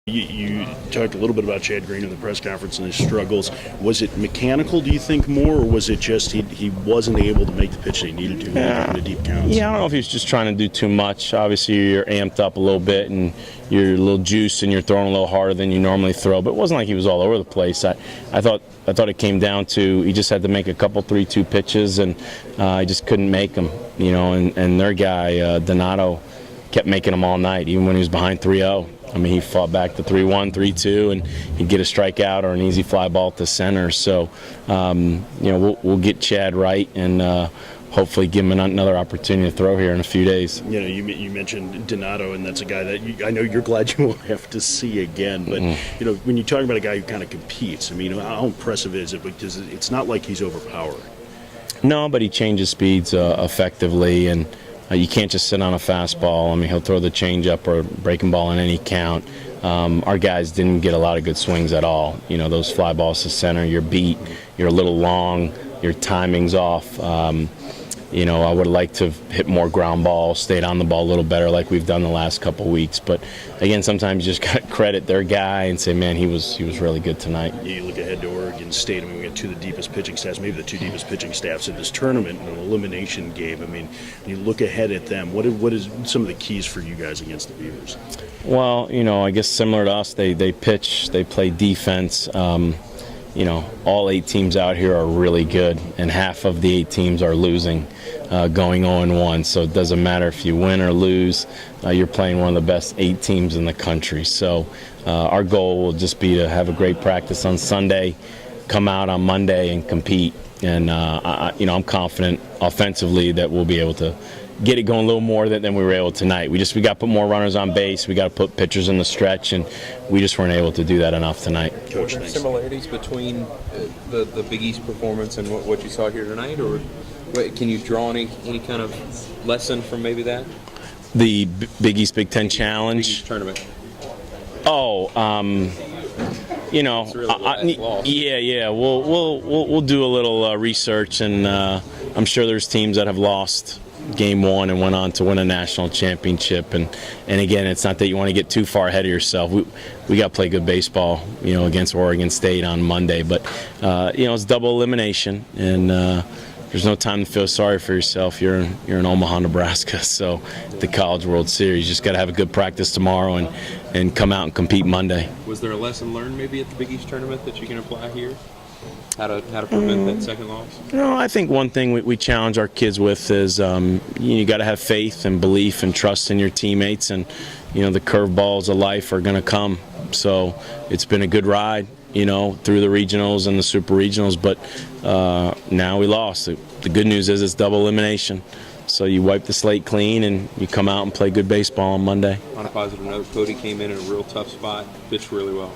You talked a little bit about Chad Green in the press conference and his struggles. Was it mechanical, do you think, more, or was it just he wasn't able to make the pitch that he needed to in the deep counts? Yeah, I don't know if he was just trying to do too much. Obviously, you're amped up a little bit and you're a little juiced and you're throwing a little harder than you normally throw. But it wasn't like he was all over the place. I thought it came down to he just had to make a couple 3-2 pitches and he just couldn't make them. You know, and their guy Donato kept making them all night, even when he was behind 3-0. I mean, he fought back to 3-1, 3-2, and he'd get a strikeout or an easy fly ball to center. So, you know, we'll get Chad right and hopefully give him another opportunity to throw here in a few days. You know, you mentioned Donato, and that's a guy that I know you're glad you won't have to see again. But, you know, when you talk about a guy who kind of competes, I mean, how impressive is it? Because it's not like he's overpowering. No, but he changes speeds effectively, and you can't just sit on a fastball. I mean, he'll throw the changeup or breaking ball in any count. Our guys didn't get a lot of good swings at all. You know, those fly balls to center, you're beat, you're a little long, your timing's off. You know, I would like to have hit more ground balls, stayed on the ball a little better like we've done the last couple weeks. But again, sometimes you just got to credit their guy and say, man, he was really good tonight. You look ahead to Oregon State. I mean, we got two of the deepest pitching staffs, maybe the two deepest pitching staffs in this tournament in an elimination game. I mean, when you look ahead at them, what is some of the keys for you guys against the Beavers? Well, you know, I guess similar to us, they pitch, they play defense. You know, all 8 teams out here are really good, and half of the 8 teams are losing, going 0-1. So it doesn't matter if you win or lose, you're playing one of the best 8 teams in the country. So our goal will just be to have a great practice on Sunday, come out on Monday and compete. And, you know, I'm confident offensively that we'll be able to get it going a little more than we were able tonight. We got to put more runners on base. We got to put pitchers in the stretch, and we just weren't able to do that enough tonight. Coach, are there similarities between the Big East performance and what you saw here tonight, or can you draw any kind of lesson from maybe that? The Big East Big Ten Challenge Big East tournament. Oh, you know, yeah. We'll do a little research, and I'm sure there's teams that have lost Game 1 and went on to win a national championship. And again, it's not that you want to get too far ahead of yourself. We got to play good baseball, you know, against Oregon State on Monday. But you know, it's double elimination, and there's no time to feel sorry for yourself. You're in Omaha, Nebraska, so the College World Series. You just got to have a good practice tomorrow and come out and compete Monday. Was there a lesson learned maybe at the Big East tournament that you can apply here? How to prevent that second loss? No, I think one thing we challenge our kids with is you got to have faith and belief and trust in your teammates, and you know the curveballs of life are going to come. So it's been a good ride, you know, through the regionals and the super regionals, but now we lost. The good news is it's double elimination. So you wipe the slate clean and you come out and play good baseball on Monday. On a positive note, Cody came in a real tough spot, pitched really well.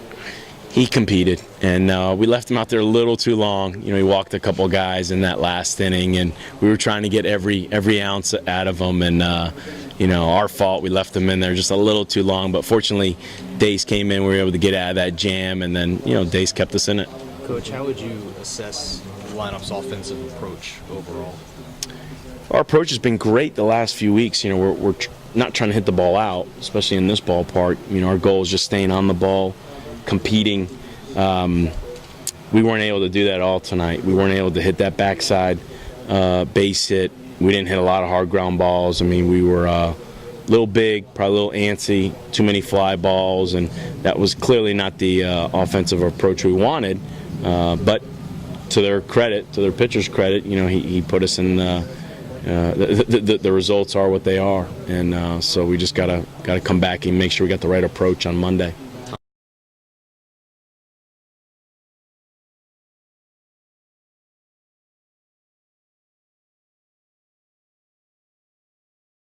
He competed, and we left him out there a little too long. You know, he walked a couple guys in that last inning, and we were trying to get every ounce out of him. And you know, our fault. We left him in there just a little too long. But fortunately, Dace came in. We were able to get out of that jam, and then you know, Dace kept us in it. Coach, how would you assess the lineup's offensive approach overall? Our approach has been great the last few weeks. You know, we're not trying to hit the ball out, especially in this ballpark. You know, our goal is just staying on the ball, competing. We weren't able to do that all tonight. We weren't able to hit that backside base hit. We didn't hit a lot of hard ground balls. I mean, we were a little big, probably a little antsy, too many fly balls, and that was clearly not the offensive approach we wanted. But to their credit, to their pitcher's credit, you know, he put us in the results are what they are, and so we just gotta come back and make sure we got the right approach on Monday.